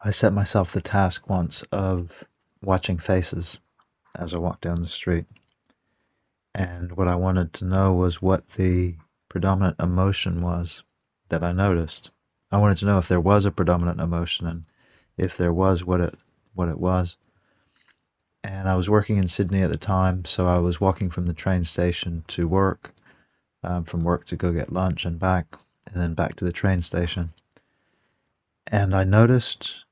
I set myself the task once of watching faces as I walked down the street. And what I wanted to know was what the predominant emotion was that I noticed. I wanted to know if there was a predominant emotion and if there was what it was. And I was working in Sydney at the time, so I was walking from the train station to work, from work to go get lunch and back, and then back to the train station. And I noticed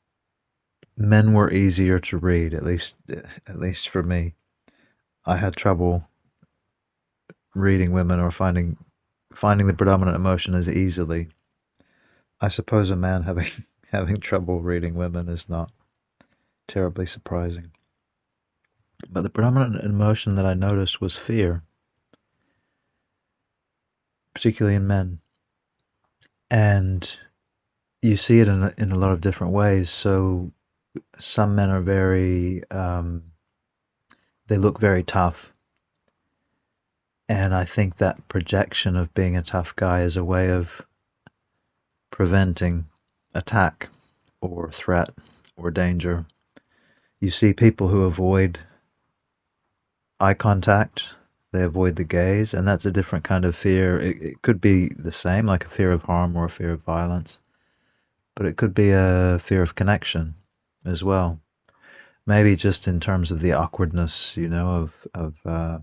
men were easier to read, at least for me. I had trouble reading women or finding the predominant emotion as easily. I suppose a man having having trouble reading women is not terribly surprising. But the predominant emotion that I noticed was fear, particularly in men. And you see it in a lot of different ways. So some men are they look very tough. And I think that projection of being a tough guy is a way of preventing attack or threat or danger. You see people who avoid eye contact, they avoid the gaze, and that's a different kind of fear. It could be the same, like a fear of harm or a fear of violence, but it could be a fear of connection as well. Maybe just in terms of the awkwardness, of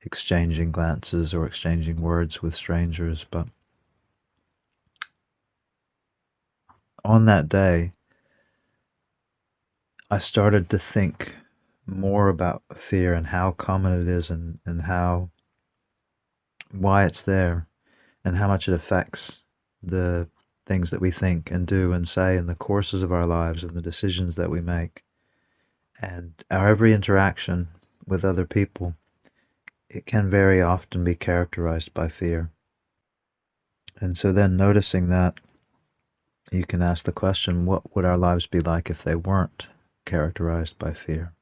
exchanging glances or exchanging words with strangers. But on that day, I started to think more about fear and how common it is and why it's there and how much it affects the things that we think and do and say in the courses of our lives and the decisions that we make. And our every interaction with other people, it can very often be characterized by fear. And so then noticing that, you can ask the question, what would our lives be like if they weren't characterized by fear?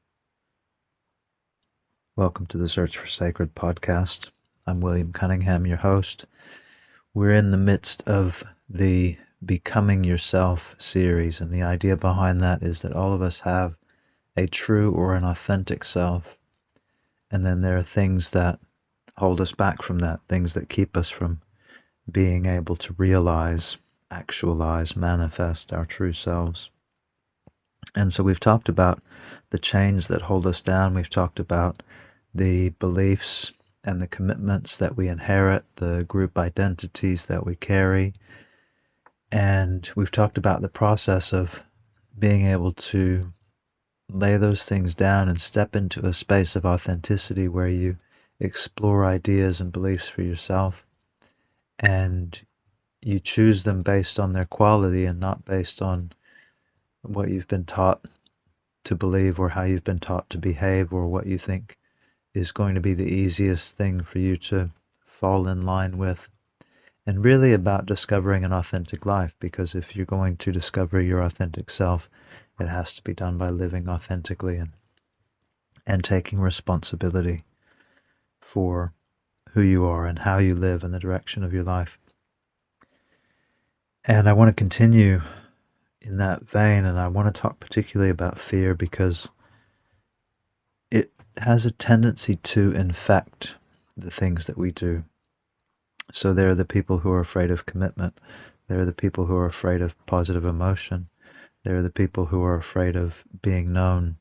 Welcome to the Search for Sacred podcast. I'm William Cunningham, your host. We're in the midst of the Becoming Yourself series, and the idea behind that is that all of us have a true or an authentic self, and then there are things that hold us back from that, things that keep us from being able to realize, actualize, manifest our true selves. And so we've talked about the chains that hold us down. We've talked about the beliefs and the commitments that we inherit, the group identities that we carry. And we've talked about the process of being able to lay those things down and step into a space of authenticity where you explore ideas and beliefs for yourself, and you choose them based on their quality and not based on what you've been taught to believe or how you've been taught to behave or what you think is going to be the easiest thing for you to fall in line with. And really about discovering an authentic life, because if you're going to discover your authentic self, it has to be done by living authentically and taking responsibility for who you are and how you live and the direction of your life. And I want to continue in that vein, and I want to talk particularly about fear because it has a tendency to infect the things that we do. So there are the people who are afraid of commitment. There are the people who are afraid of positive emotion. There are the people who are afraid of being known.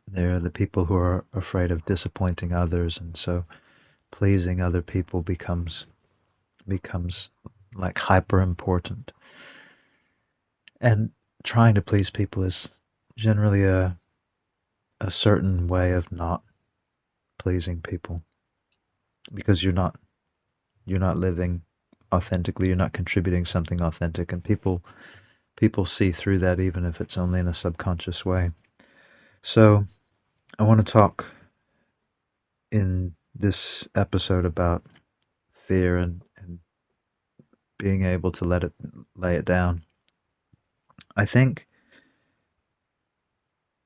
There are the people who are afraid of disappointing others, and so pleasing other people becomes like hyper important. And trying to please people is generally a certain way of not pleasing people, because you're not living authentically, you're not contributing something authentic, and people see through that even if it's only in a subconscious way. So I want to talk in this episode about fear and being able to lay it down. I think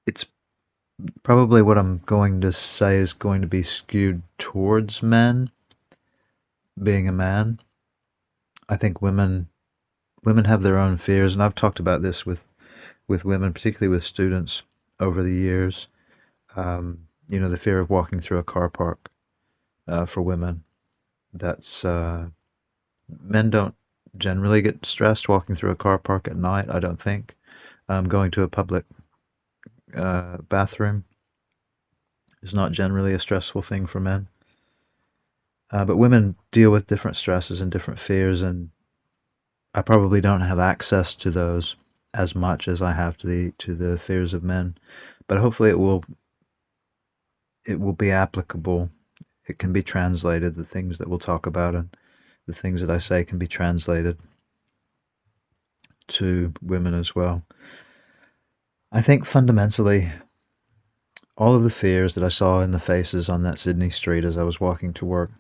it's probably what I'm going to say is going to be skewed towards men, being a man. I think women women have their own fears, and I've talked about this with women, particularly with students over the years. The fear of walking through a car park for women. That's Men don't generally get stressed walking through a car park at night, I don't think. Going to a public bathroom is not generally a stressful thing for men. But women deal with different stresses and different fears, and I probably don't have access to those as much as I have to the fears of men. But hopefully it will be applicable. It can be translated. The things that we'll talk about and the things that I say can be translated to women as well. I think fundamentally, all of the fears that I saw in the faces on that Sydney street as I was walking to work,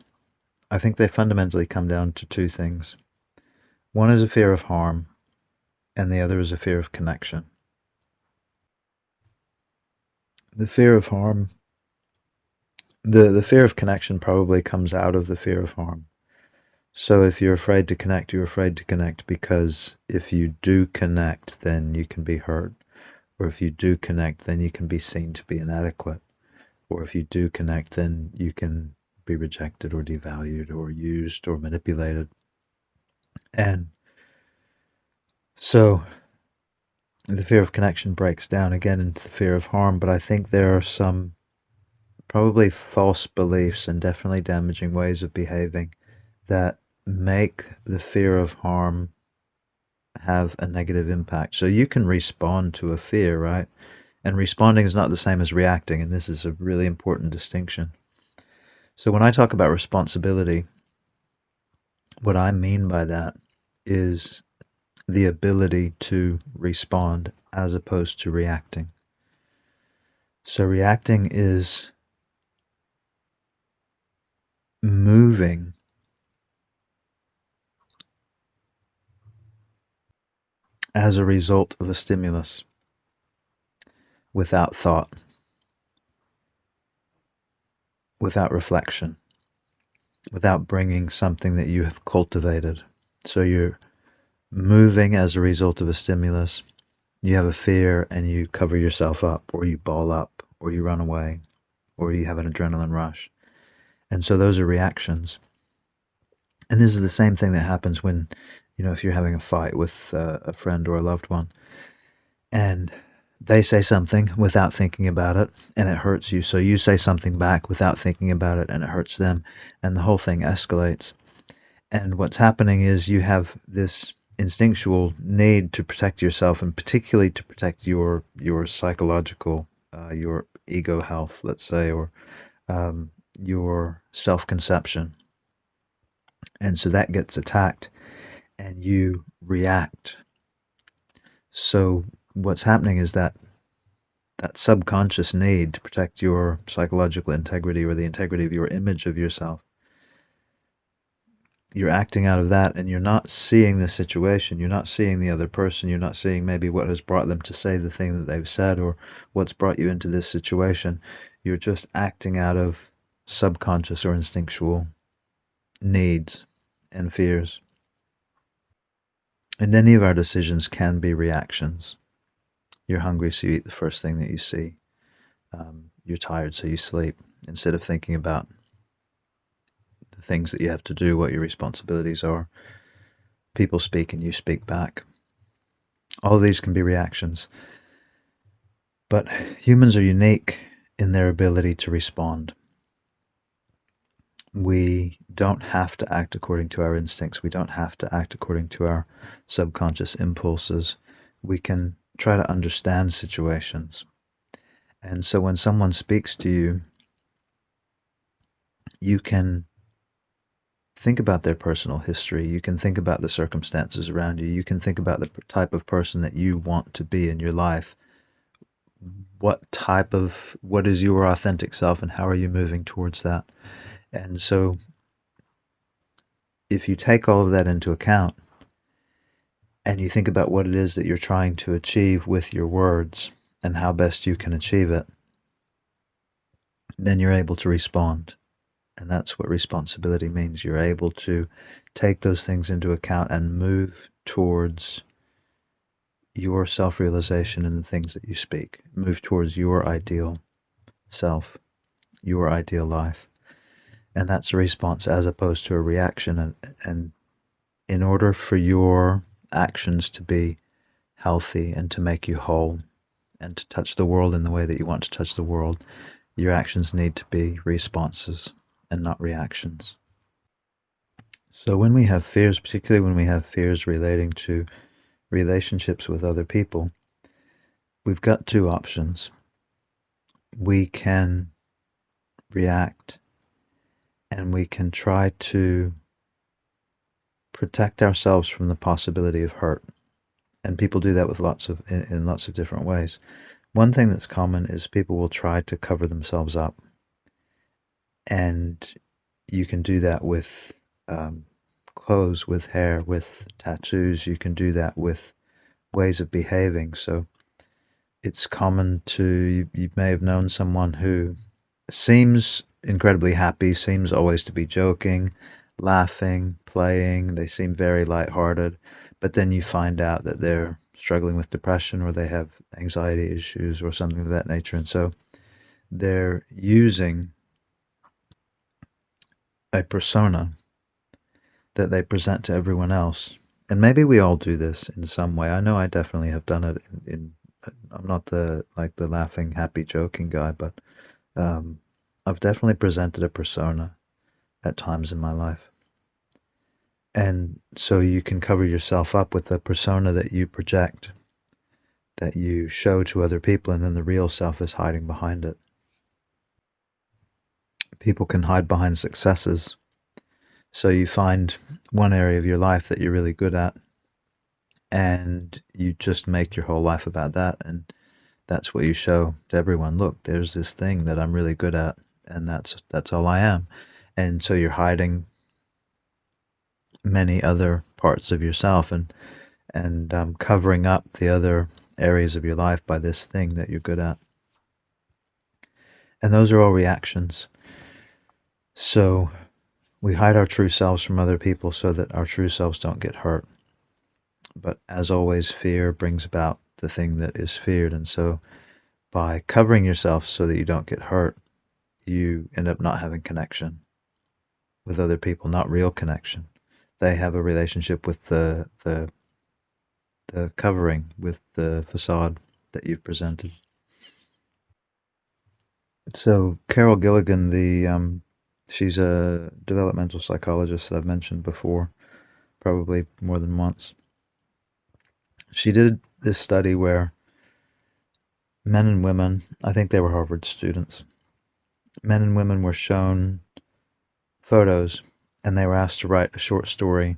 I think they fundamentally come down to two things. One is a fear of harm, and the other is a fear of connection. The fear of harm, the fear of connection probably comes out of the fear of harm. So if you're afraid to connect, you're afraid to connect because if you do connect, then you can be hurt. Or if you do connect, then you can be seen to be inadequate. Or if you do connect, then you can be rejected or devalued or used or manipulated. And so the fear of connection breaks down again into the fear of harm, but I think there are some probably false beliefs and definitely damaging ways of behaving that make the fear of harm have a negative impact. So you can respond to a fear, right? And responding is not the same as reacting, and this is a really important distinction. So when I talk about responsibility, what I mean by that is the ability to respond as opposed to reacting. So reacting is moving as a result of a stimulus without thought, without reflection, without bringing something that you have cultivated. So you're moving as a result of a stimulus. You have a fear and you cover yourself up, or you ball up, or you run away, or you have an adrenaline rush. And so those are reactions. And this is the same thing that happens when, if you're having a fight with a friend or a loved one, and they say something without thinking about it, and it hurts you. So you say something back without thinking about it, and it hurts them, and the whole thing escalates. And what's happening is you have this instinctual need to protect yourself, and particularly to protect your psychological, your ego health, let's say, or your self-conception. And so that gets attacked, and you react. So what's happening is that subconscious need to protect your psychological integrity or the integrity of your image of yourself, you're acting out of that, and you're not seeing the situation. You're not seeing the other person. You're not seeing maybe what has brought them to say the thing that they've said or what's brought you into this situation. You're just acting out of subconscious or instinctual needs and fears. And any of our decisions can be reactions. You're hungry, so you eat the first thing that you see. You're tired, so you sleep, instead of thinking about the things that you have to do, what your responsibilities are. People speak and you speak back. All of these can be reactions. But humans are unique in their ability to respond. We don't have to act according to our instincts. We don't have to act according to our subconscious impulses. We can try to understand situations. And so when someone speaks to you, you can think about their personal history. You can think about the circumstances around you. You can think about the type of person that you want to be in your life. What is your authentic self, and how are you moving towards that? And so if you take all of that into account and you think about what it is that you're trying to achieve with your words and how best you can achieve it, then you're able to respond. And that's what responsibility means. You're able to take those things into account and move towards your self-realization in the things that you speak. Move towards your ideal self, your ideal life. And that's a response as opposed to a reaction. And in order for your actions to be healthy and to make you whole and to touch the world in the way that you want to touch the world, your actions need to be responses and not reactions. So when we have fears, particularly when we have fears relating to relationships with other people, we've got two options. We can react and we can try to protect ourselves from the possibility of hurt. And people do that with in lots of different ways. One thing that's common is people will try to cover themselves up. And you can do that with clothes, with hair, with tattoos. You can do that with ways of behaving. So it's common you may have known someone who seems incredibly happy, seems always to be joking, laughing, playing. They seem very lighthearted, but then you find out that they're struggling with depression or they have anxiety issues or something of that nature. And so they're using a persona that they present to everyone else. And maybe we all do this in some way. I know I definitely have done it I'm not the laughing, happy, joking guy, but I've definitely presented a persona at times in my life. And so you can cover yourself up with the persona that you project, that you show to other people, and then the real self is hiding behind it. People can hide behind successes. So you find one area of your life that you're really good at, and you just make your whole life about that, and that's what you show to everyone. Look, there's this thing that I'm really good at, and that's all I am. And so you're hiding many other parts of yourself and covering up the other areas of your life by this thing that you're good at. And those are all reactions. So we hide our true selves from other people so that our true selves don't get hurt. But as always, fear brings about the thing that is feared. And so by covering yourself so that you don't get hurt, you end up not having connection with other people, not real connection. They have a relationship with the covering, with the facade that you've presented. So Carol Gilligan, she's a developmental psychologist that I've mentioned before, probably more than once. She did this study where men and women, I think they were Harvard students, men and women were shown photos and they were asked to write a short story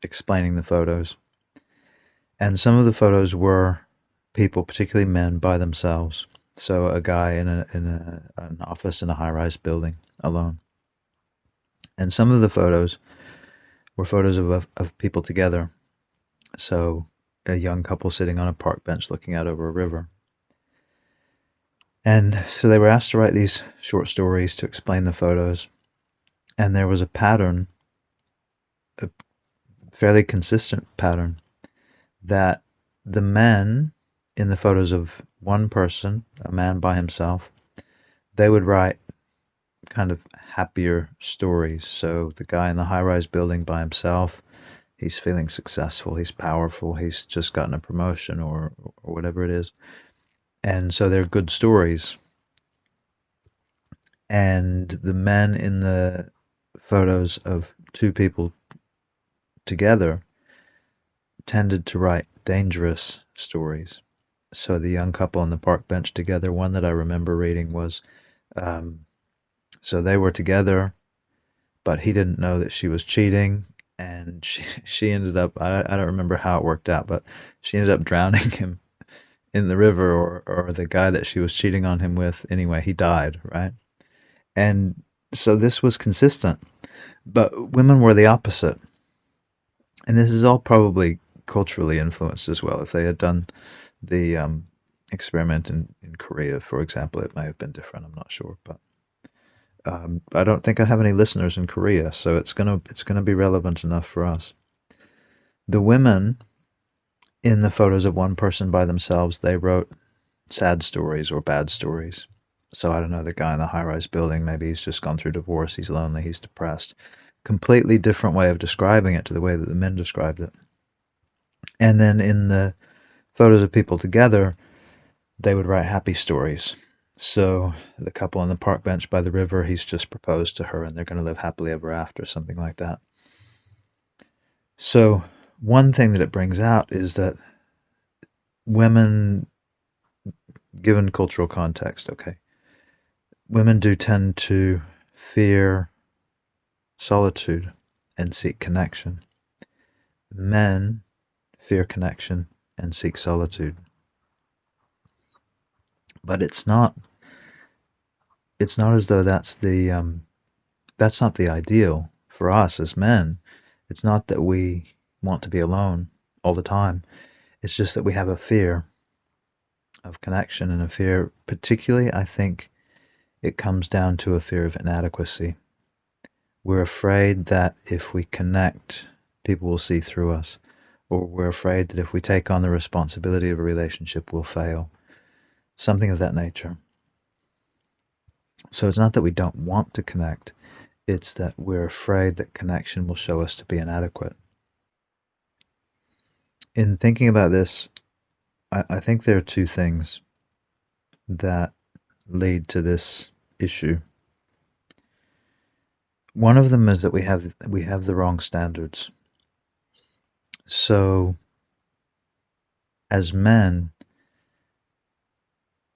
explaining the photos. And some of the photos were people, particularly men, by themselves. So a guy in an office in a high-rise building alone. And some of the photos were photos of people together. So a young couple sitting on a park bench looking out over a river. And so they were asked to write these short stories to explain the photos. And there was a pattern, a fairly consistent pattern, that the men in the photos of one person, a man by himself, they would write kind of happier stories. So the guy in the high-rise building by himself, he's feeling successful, he's powerful, he's just gotten a promotion or whatever it is. And so they're good stories. And the men in the photos of two people together tended to write dangerous stories. So the young couple on the park bench together, one that I remember reading was, so they were together, but he didn't know that she was cheating, and she ended up, I don't remember how it worked out, but she ended up drowning him in the river, or the guy that she was cheating on him with, anyway, he died, right? And so this was consistent, but women were the opposite. And this is all probably culturally influenced as well. If they had done the experiment in Korea, for example, it may have been different. I'm not sure, but I don't think I have any listeners in Korea, so it's gonna be relevant enough for us. The women in the photos of one person by themselves, they wrote sad stories or bad stories. So I don't know, the guy in the high-rise building, maybe he's just gone through divorce, he's lonely, he's depressed. Completely different way of describing it to the way that the men described it. And then in the photos of people together, they would write happy stories. So the couple on the park bench by the river, he's just proposed to her and they're going to live happily ever after, something like that. So one thing that it brings out is that women, given cultural context, okay, women do tend to fear solitude and seek connection. Men fear connection and seek solitude. But it's not as though that's not the ideal for us as men. It's not that we want to be alone all the time. It's just that we have a fear of connection, and a fear, particularly, I think it comes down to a fear of inadequacy. We're afraid that if we connect, people will see through us, or we're afraid that if we take on the responsibility of a relationship, we'll fail. Something of that nature. So it's not that we don't want to connect, it's that we're afraid that connection will show us to be inadequate. In thinking about this, I think there are two things that lead to this issue. One of them is that we have the wrong standards. So as men,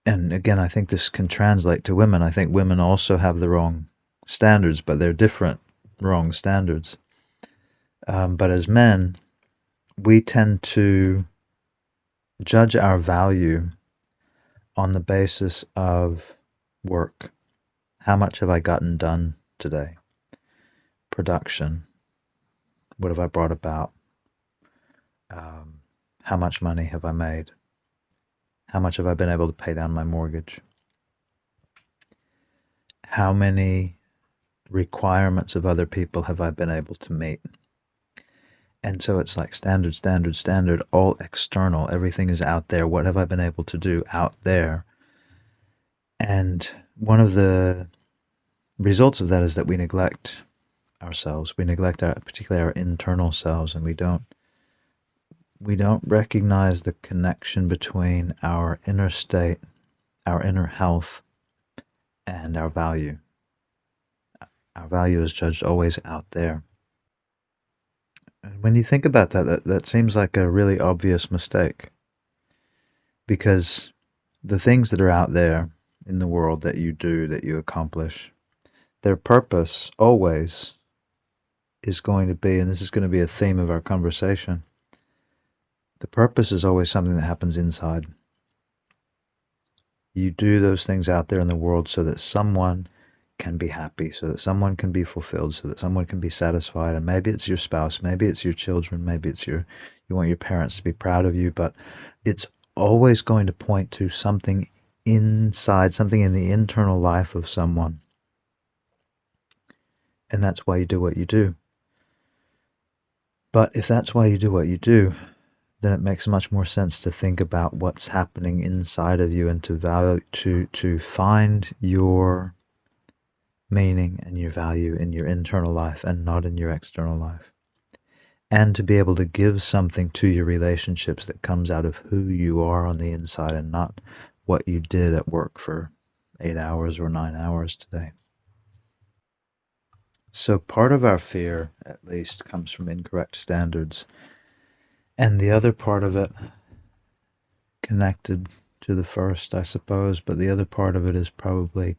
and again, I think this can translate to women. I think women also have the wrong standards, but they're different wrong standards. But as men, we tend to judge our value on the basis of work. How much have I gotten done today? Production. What have I brought about? How much money have I made? How much have I been able to pay down my mortgage? How many requirements of other people have I been able to meet? And so it's like standard, standard, standard, all external. Everything is out there. What have I been able to do out there? And one of the results of that is that we neglect ourselves. We neglect particularly our internal selves, and we don't recognize the connection between our inner state, our inner health, and our value. Our value is judged always out there. And when you think about that seems like a really obvious mistake, because the things that are out there in the world that you do, that you accomplish, their purpose always is going to be, and this is going to be a theme of our conversation, the purpose is always something that happens inside. You do those things out there in the world so that someone can be happy, so that someone can be fulfilled, so that someone can be satisfied. And maybe it's your spouse, maybe it's your children, maybe it's you want your parents to be proud of you, but it's always going to point to something inside, something in the internal life of someone. And that's why you do what you do. But if that's why you do what you do, then it makes much more sense to think about what's happening inside of you and to find your meaning and your value in your internal life and not in your external life. And to be able to give something to your relationships that comes out of who you are on the inside and not what you did at work for 8 hours or 9 hours today. So part of our fear, at least, comes from incorrect standards. And the other part of it, connected to the first, I suppose, but the other part of it is probably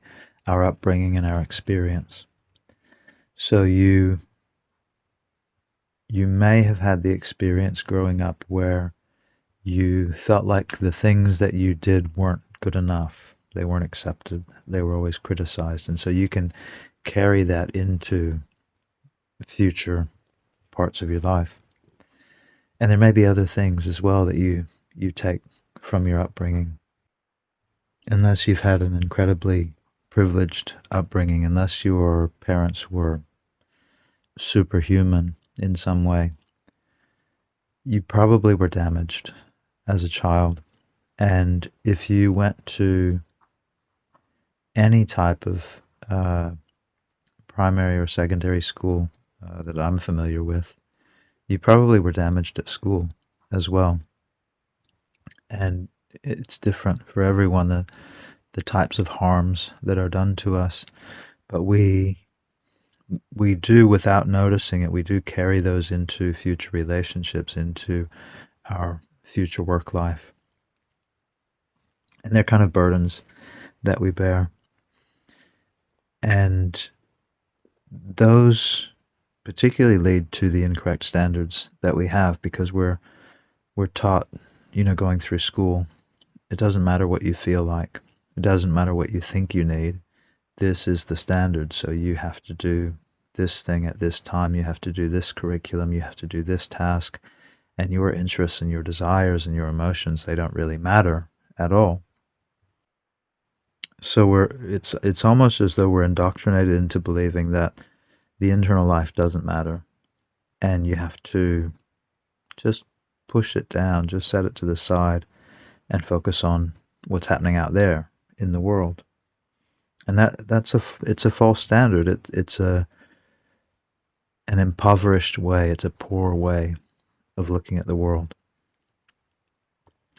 our upbringing and our experience. So you may have had the experience growing up where you felt like the things that you did weren't good enough. They weren't accepted. They were always criticized. And so you can carry that into future parts of your life. And there may be other things as well that you take from your upbringing. Unless you've had an incredibly privileged upbringing, unless your parents were superhuman in some way, You probably were damaged as a child. And if you went to any type of primary or secondary school that I'm familiar with, you probably were damaged at school as well. And it's different for everyone, the types of harms that are done to us. But we do, without noticing it, we do carry those into future relationships, into our future work life. And they're kind of burdens that we bear. And those particularly lead to the incorrect standards that we have because we're taught, going through school, it doesn't matter what you feel like. It doesn't matter what you think you need. This is the standard, so you have to do this thing at this time, you have to do this curriculum, you have to do this task, and your interests and your desires and your emotions, they don't really matter at all. So it's almost as though we're indoctrinated into believing that the internal life doesn't matter and you have to just push it down, just set it to the side and focus on what's happening out there in the world. And it's a false standard. It's a an impoverished way. It's a poor way of looking at the world.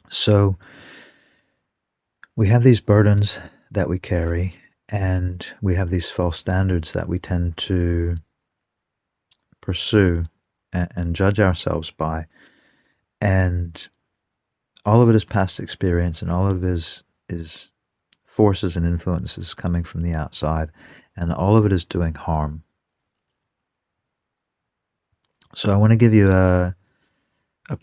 So we have these burdens that we carry, and we have these false standards that we tend to pursue and judge ourselves by. And all of it is past experience, and all of it is forces and influences coming from the outside, and all of it is doing harm. So I want to give you a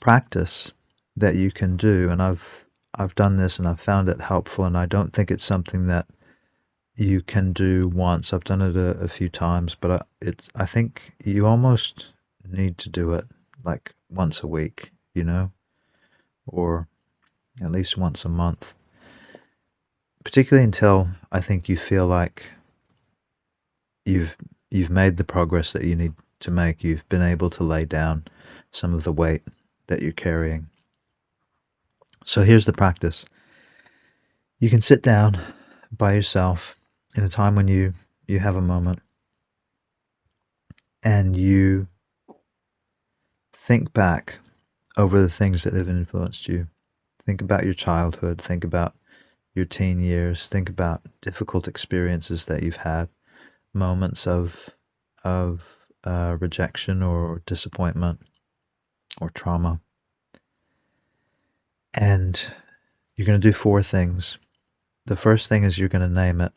practice that you can do, and I've done this and I've found it helpful, and I don't think it's something that you can do once. I've done it a few times, but I think you almost need to do it like once a week, or at least once a month, particularly until I think you feel like you've you've made the progress that you need to make. You've been able to lay down some of the weight that you're carrying. So here's the practice. You can sit down by yourself in a time when you have a moment and you think back over the things that have influenced you. Think about your childhood, think about your teen years, think about difficult experiences that you've had, moments of rejection or disappointment or trauma. And you're going to do four things. The first thing is you're going to name it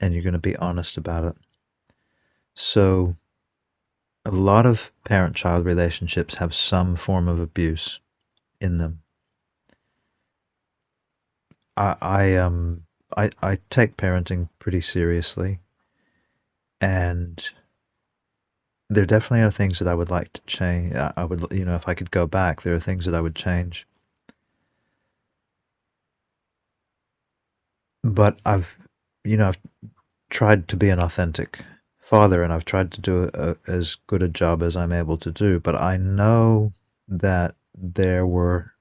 and you're going to be honest about it. So a lot of parent-child relationships have some form of abuse in them. I take parenting pretty seriously, and there definitely are things that I would like to change. I would, if I could go back, there are things that I would change. But I've tried to be an authentic father, and I've tried to do as good a job as I'm able to do. But I know that there were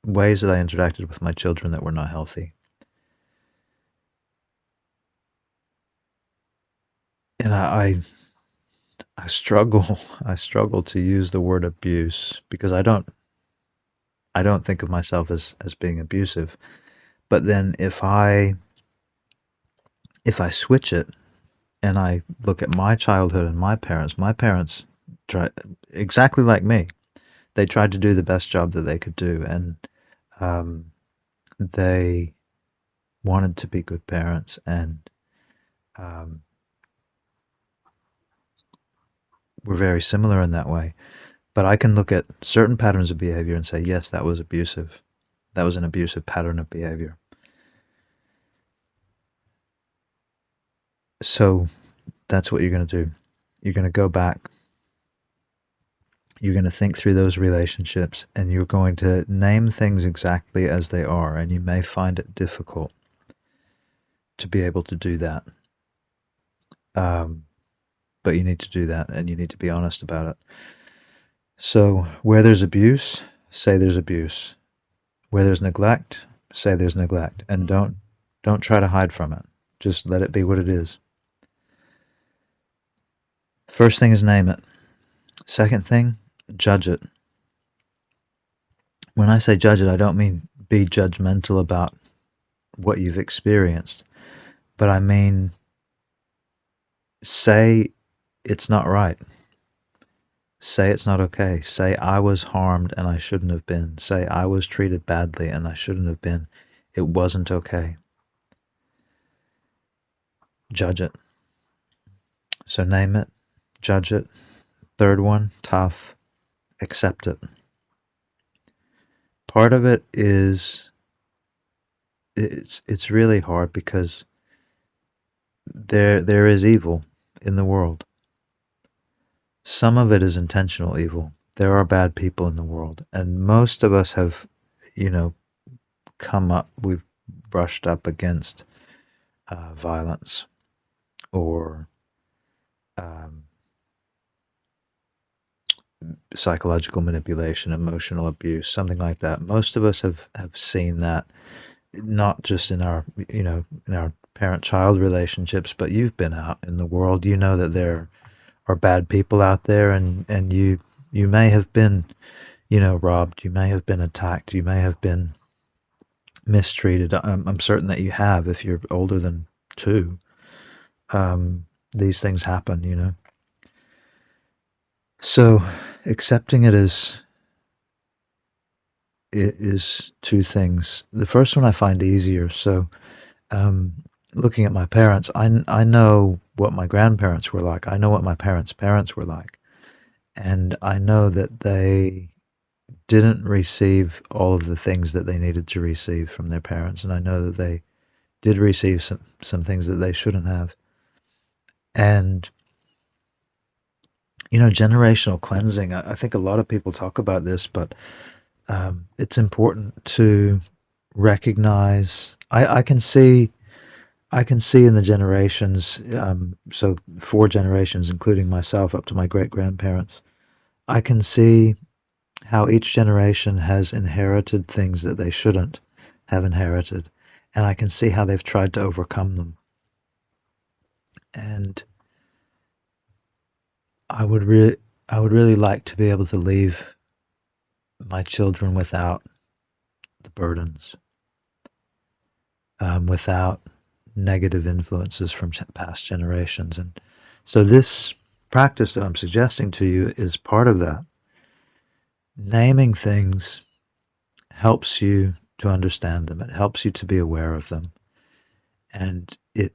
ways that I interacted with my children that were not healthy. And I struggle I struggle to use the word abuse because I don't think of myself as being abusive. But then if I switch it and I look at my childhood and my parents tried exactly like me. They tried to do the best job that they could do, and um, they wanted to be good parents, and um, were very similar in that way. But I can look at certain patterns of behavior and say, yes, that was abusive. That was an abusive pattern of behavior. So that's what you're going to do. You're going to go back. You're going to think through those relationships and you're going to name things exactly as they are. And you may find it difficult to be able to do that. Um, but you need to do that and you need to be honest about it. So where there's abuse, say there's abuse. Where there's neglect, say there's neglect, and don't try to hide from it. Just let it be what it is. First thing is name it. Second thing, judge it. When I say judge it, I don't mean be judgmental about what you've experienced, but I mean say it's not right. Say it's not okay. Say I was harmed and I shouldn't have been. Say I was treated badly and I shouldn't have been. It wasn't okay. Judge it. So name it, judge it. Third one, tough, accept it. Part of it is it's really hard because there is evil in the world. Some of it is intentional evil. There are bad people in the world, and most of us have, you know, we've brushed up against violence or um, psychological manipulation, emotional abuse, something like that. Most of us have seen that, not just in our, in our parent-child relationships, but you've been out in the world. You know that there are bad people out there, and you may have been, robbed. You may have been attacked. You may have been mistreated. I'm certain that you have if you're older than 2. These things happen. So accepting it is 2 things. The first one I find easier. So looking at my parents, I know what my grandparents were like. I know what my parents' were like. And I know that they didn't receive all of the things that they needed to receive from their parents. And I know that they did receive some things that they shouldn't have. And, generational cleansing, I think a lot of people talk about this, but it's important to recognize. I can see in the generations, so 4 generations, including myself, up to my great grandparents. I can see how each generation has inherited things that they shouldn't have inherited, and I can see how they've tried to overcome them. And I would really like to be able to leave my children without the burdens, without negative influences from past generations. And so this practice that I'm suggesting to you is part of that. Naming things helps you to understand them. It helps you to be aware of them. And it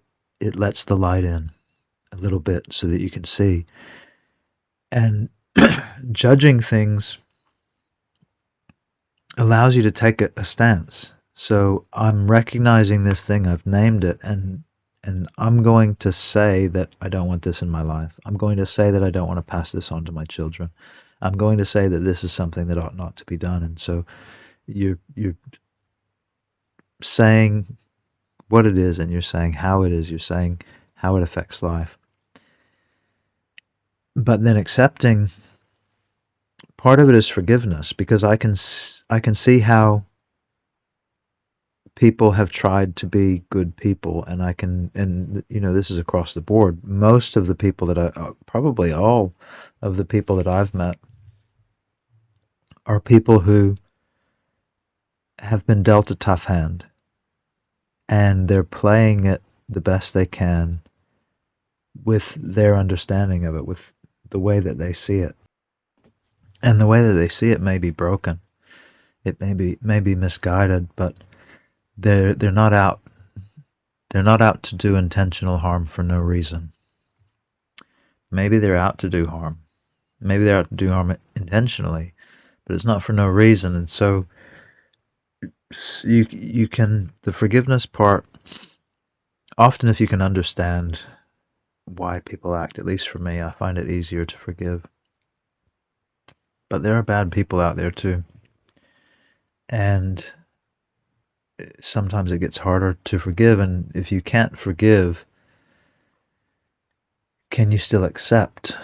lets the light in a little bit so that you can see. And judging things allows you to take a stance. So I'm recognizing this thing, I've named it, and I'm going to say that I don't want this in my life. I'm going to say that I don't want to pass this on to my children. I'm going to say that this is something that ought not to be done. And so you're saying what it is, and you're saying how it is, you're saying how it affects life. But then accepting, part of it is forgiveness, because I can see how people have tried to be good people, and this is across the board. Most of the people probably all of the people that I've met are people who have been dealt a tough hand, and they're playing it the best they can with their understanding of it, with the way that they see it. And the way that they see it may be broken. It may be misguided, but they're not out to do intentional harm for no reason. Maybe they're out to do harm. Maybe they're out to do harm intentionally, but it's not for no reason. And so you can, the forgiveness part, often if you can understand why people act, at least for me, I find it easier to forgive. But there are bad people out there too. And sometimes it gets harder to forgive. And if you can't forgive, can you still accept?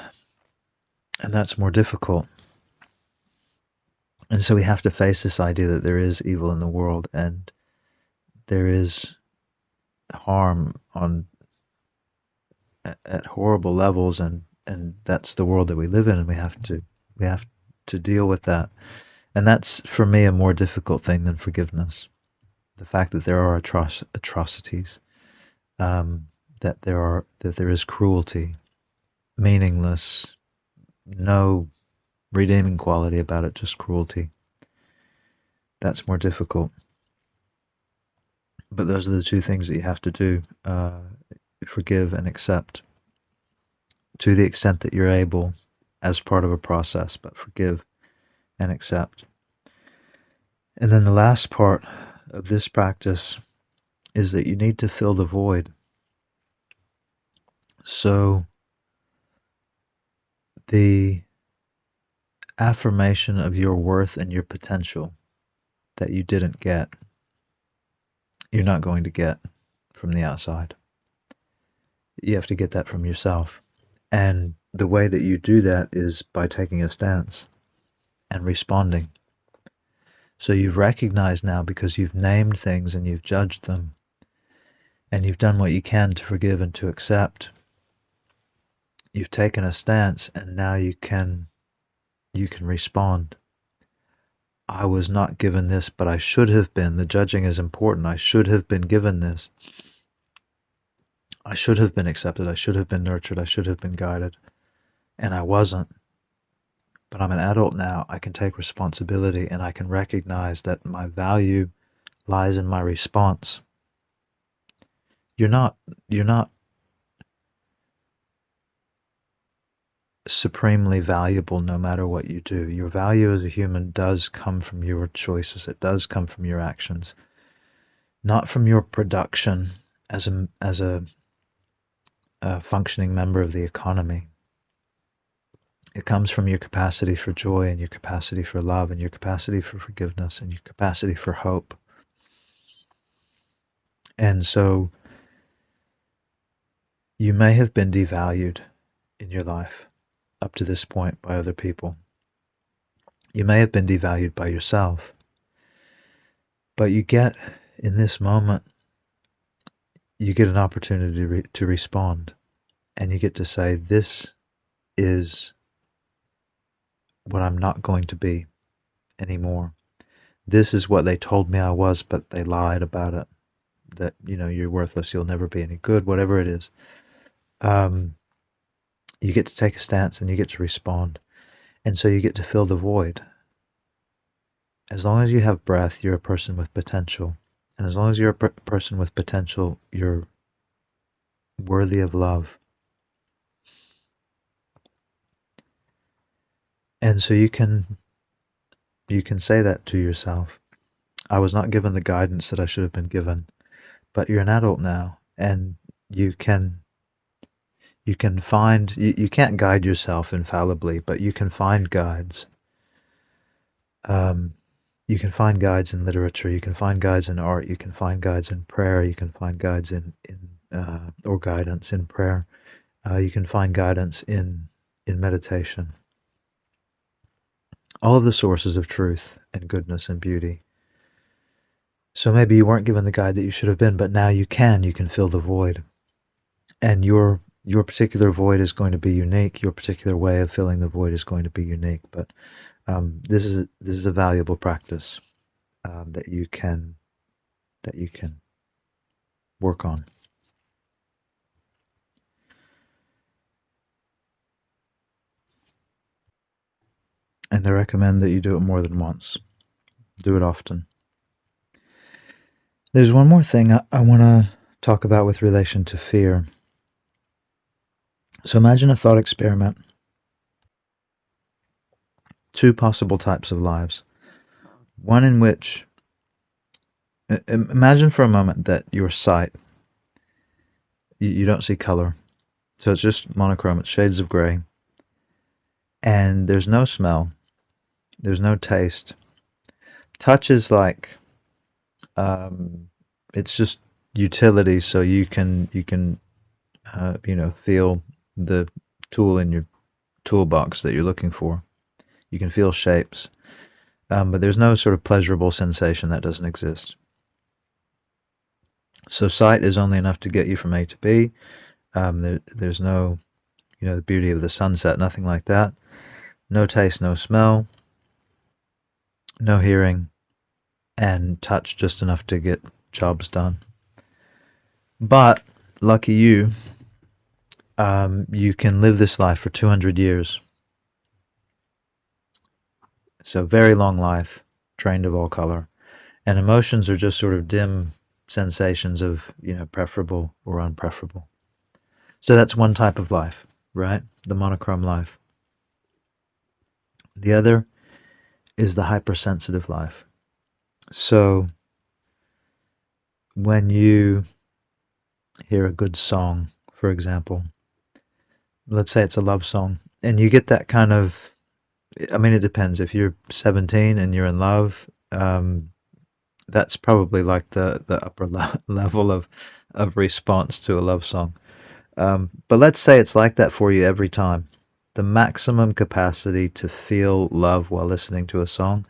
And that's more difficult. And so we have to face this idea that there is evil in the world, and there is harm on at horrible levels, and that's the world that we live in, and we have to deal with that. And that's, for me, a more difficult thing than forgiveness. The fact that there are atrocities, that there is cruelty, meaningless, no redeeming quality about it, just cruelty. That's more difficult. But those are the two things that you have to do: forgive and accept, to the extent that you're able, as part of a process. But forgive and accept. And then the last part of this practice is that you need to fill the void. So the affirmation of your worth and your potential that you didn't get, you're not going to get from the outside. You have to get that from yourself. And the way that you do that is by taking a stance and responding. So you've recognized now, because you've named things and you've judged them, and you've done what you can to forgive and to accept. You've taken a stance, and now you can respond. I was not given this, but I should have been. The judging is important. I should have been given this. I should have been accepted. I should have been nurtured. I should have been guided. And I wasn't. But I'm an adult now. I can take responsibility, and I can recognize that my value lies in my response. You're not supremely valuable no matter what you do. Your value as a human does come from your choices. It does come from your actions, not from your production as a functioning member of the economy. It comes from your capacity for joy, and your capacity for love, and your capacity for forgiveness, and your capacity for hope. And so you may have been devalued in your life up to this point by other people. You may have been devalued by yourself. But you get, in this moment, you get an opportunity to respond. And you get to say, this is what I'm not going to be anymore. This is what they told me I was, but they lied about it. That, you're worthless, you'll never be any good, whatever it is. You get to take a stance, and you get to respond. And so you get to fill the void. As long as you have breath, you're a person with potential. And as long as you're a person with potential, you're worthy of love. And so you can say that to yourself. I was not given the guidance that I should have been given, but you're an adult now, and you can find, you can't guide yourself infallibly, but you can find guides. You can find guides in literature, you can find guides in art, you can find guides in prayer, you can find guides or guidance in prayer. You can find guidance in meditation. All of the sources of truth and goodness and beauty. So maybe you weren't given the guide that you should have been, but now you can fill the void. And your particular void is going to be unique. Your particular way of filling the void is going to be unique. But this is a valuable practice that you can work on. And I recommend that you do it more than once. Do it often. There's one more thing I want to talk about with relation to fear. So imagine a thought experiment. Two possible types of lives. One in which, imagine for a moment that your sight, you don't see color. So it's just monochrome, it's shades of gray. And there's no smell. There's no taste. Touch is like, it's just utility, so you can feel the tool in your toolbox that you're looking for. You can feel shapes. But there's no sort of pleasurable sensation that doesn't exist. So sight is only enough to get you from A to B. There's no, the beauty of the sunset, nothing like that. No taste, no smell, no hearing, and touch just enough to get jobs done. But lucky you, you can live this life for 200 years. So very long life, drained of all color. And emotions are just sort of dim sensations of, preferable or unpreferable. So that's one type of life, right? The monochrome life. The other is the hypersensitive life. So when you hear a good song, for example, let's say it's a love song, and you get that kind of, it depends. If you're 17 and you're in love, that's probably like the upper level of response to a love song. But let's say it's like that for you every time. The maximum capacity to feel love while listening to a song,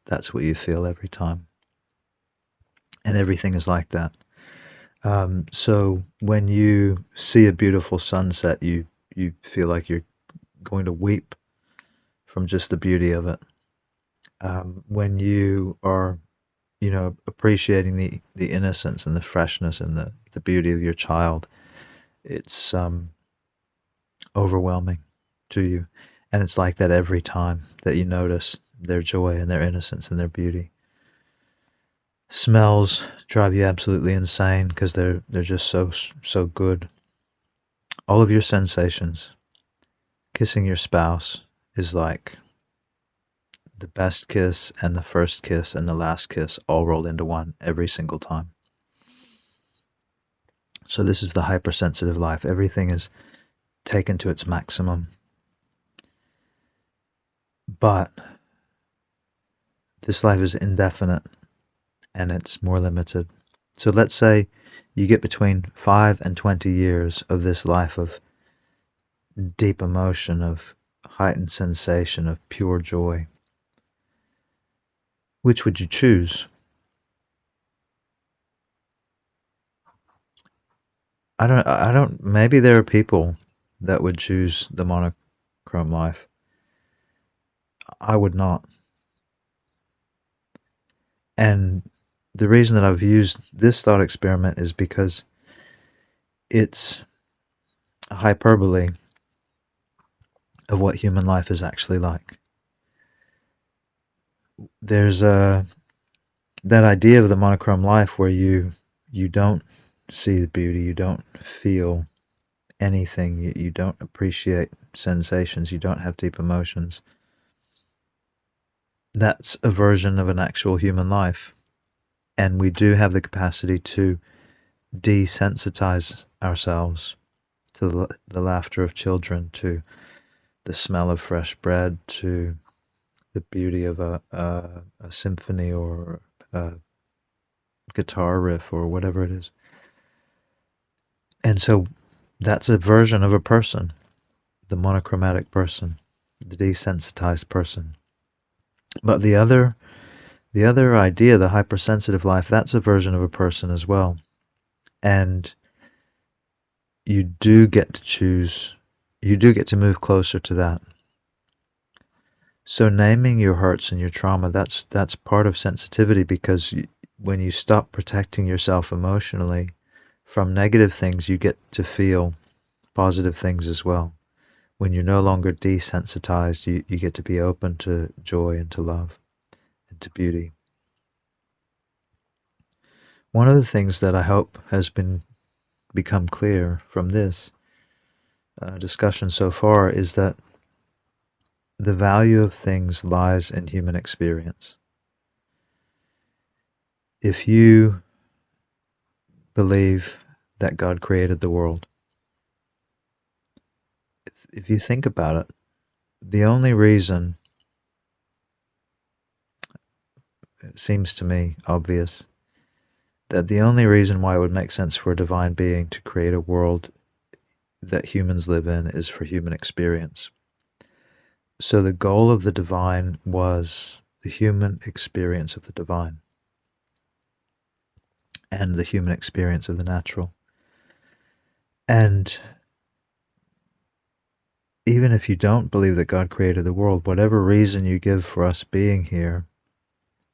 that's what you feel every time. And everything is like that. So when you see a beautiful sunset, you feel like you're going to weep from just the beauty of it. When you are, appreciating the innocence and the freshness and the beauty of your child, it's overwhelming to you. And it's like that every time that you notice their joy and their innocence and their beauty. Smells drive you absolutely insane because they're just so good. All of your sensations. Kissing your spouse is like the best kiss and the first kiss and the last kiss all rolled into one every single time. So this is the hypersensitive life. Everything is taken to its maximum. But this life is indefinite and it's more limited. So let's say you get between 5 and 20 years of this life of deep emotion, of heightened sensation, of pure joy. Which would you choose? Maybe there are people that would choose the monochrome life. I would not. And the reason that I've used this thought experiment is because it's a hyperbole of what human life is actually like. There's that idea of the monochrome life where you don't see the beauty, you don't feel anything, you don't appreciate sensations, you don't have deep emotions. That's a version of an actual human life. And we do have the capacity to desensitize ourselves to the laughter of children, to the smell of fresh bread, to the beauty of a symphony or a guitar riff or whatever it is. And so that's a version of a person, the monochromatic person, the desensitized person. But the other idea, the hypersensitive life, that's a version of a person as well. And you do get to choose, you do get to move closer to that. So naming your hurts and your trauma, that's part of sensitivity, because when you stop protecting yourself emotionally from negative things, you get to feel positive things as well. When you're no longer desensitized, you get to be open to joy and to love and to beauty. One of the things that I hope has become clear from this discussion so far is that the value of things lies in human experience. If you believe that God created the world, if you think about it, the only reason, it seems to me obvious, that the only reason why it would make sense for a divine being to create a world that humans live in is for human experience. So the goal of the divine was the human experience of the divine and the human experience of the natural. And even if you don't believe that God created the world, whatever reason you give for us being here,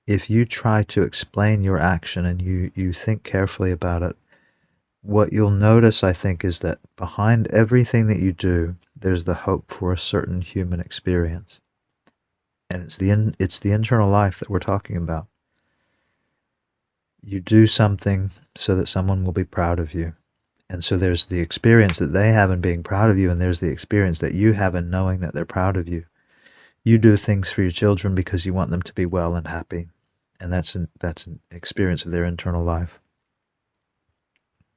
if you try to explain your action and you think carefully about it, what you'll notice, I think, is that behind everything that you do, there's the hope for a certain human experience. And it's the internal life that we're talking about. You do something so that someone will be proud of you. And so there's the experience that they have in being proud of you, and there's the experience that you have in knowing that they're proud of you. You do things for your children because you want them to be well and happy. And that's an experience of their internal life.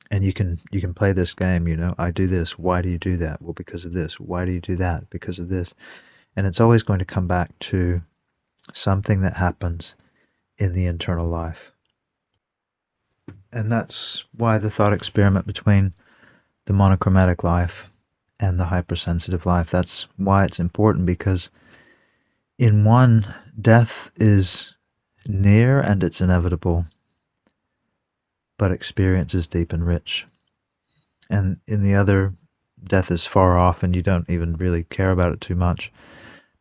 And you can play this game, I do this, why do you do that? Well, because of this. Why do you do that? Because of this. And it's always going to come back to something that happens in the internal life. And that's why the thought experiment between the monochromatic life and the hypersensitive life, that's why it's important, because in one, death is near and it's inevitable, but experience is deep and rich. And in the other, death is far off and you don't even really care about it too much,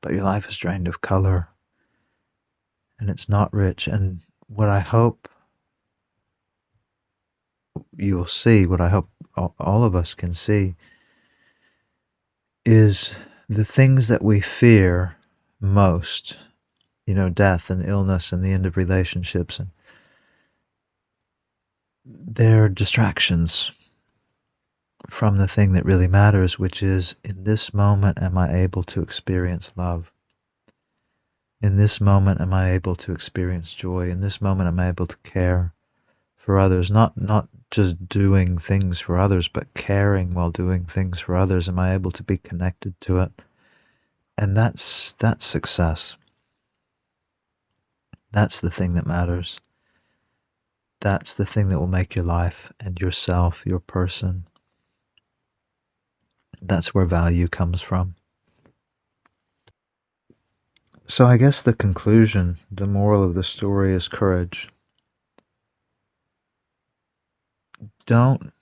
but your life is drained of color and it's not rich. And what I hope you will see, what I hope all of us can see, is the things that we fear most, death and illness and the end of relationships, and they're distractions from the thing that really matters, which is, in this moment, am I able to experience love? In this moment, am I able to experience joy? In this moment, am I able to care for others? Not just doing things for others, but caring while doing things for others. Am I able to be connected to it? And that's success. That's the thing that matters. That's the thing that will make your life and yourself, your person. That's where value comes from. So I guess the conclusion, the moral of the story, is courage. Don't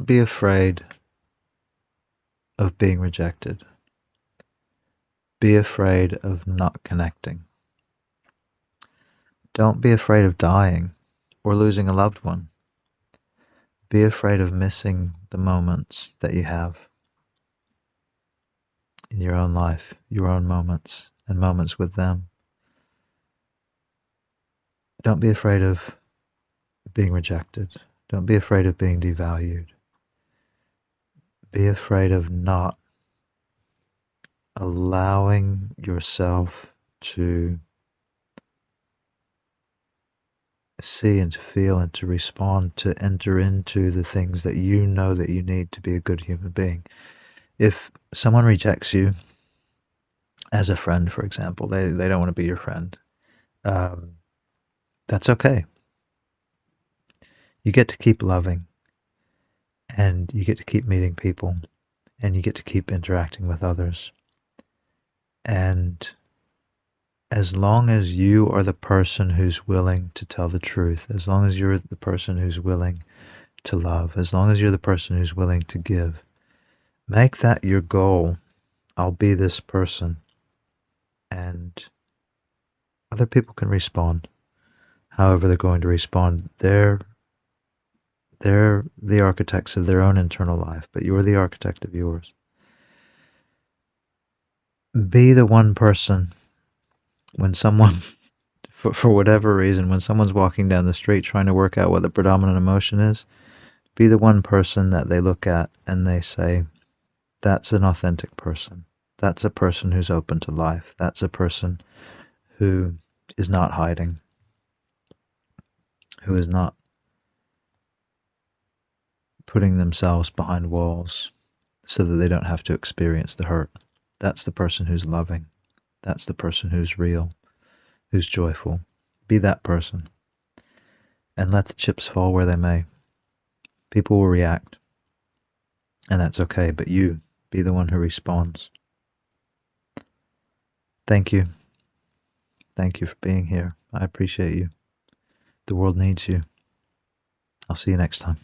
be afraid of being rejected. Be afraid of not connecting. Don't be afraid of dying or losing a loved one. Be afraid of missing the moments that you have in your own life, your own moments, and moments with them. Don't be afraid of being rejected. Don't be afraid of being devalued. Be afraid of not allowing yourself to see and to feel and to respond, to enter into the things that you know that you need to be a good human being. If someone rejects you as a friend, for example, they don't want to be your friend, that's okay. You get to keep loving, and you get to keep meeting people, and you get to keep interacting with others. And as long as you are the person who's willing to tell the truth, as long as you're the person who's willing to love, as long as you're the person who's willing to give, make that your goal. I'll be this person. And other people can respond however they're going to respond. They're the architects of their own internal life, but you're the architect of yours. Be the one person when someone, for whatever reason, when someone's walking down the street trying to work out what the predominant emotion is, be the one person that they look at and they say, that's an authentic person. That's a person who's open to life. That's a person who is not hiding, who is not putting themselves behind walls so that they don't have to experience the hurt. That's the person who's loving. That's the person who's real, who's joyful. Be that person. And let the chips fall where they may. People will react. And that's okay, but you be the one who responds. Thank you. Thank you for being here. I appreciate you. The world needs you. I'll see you next time.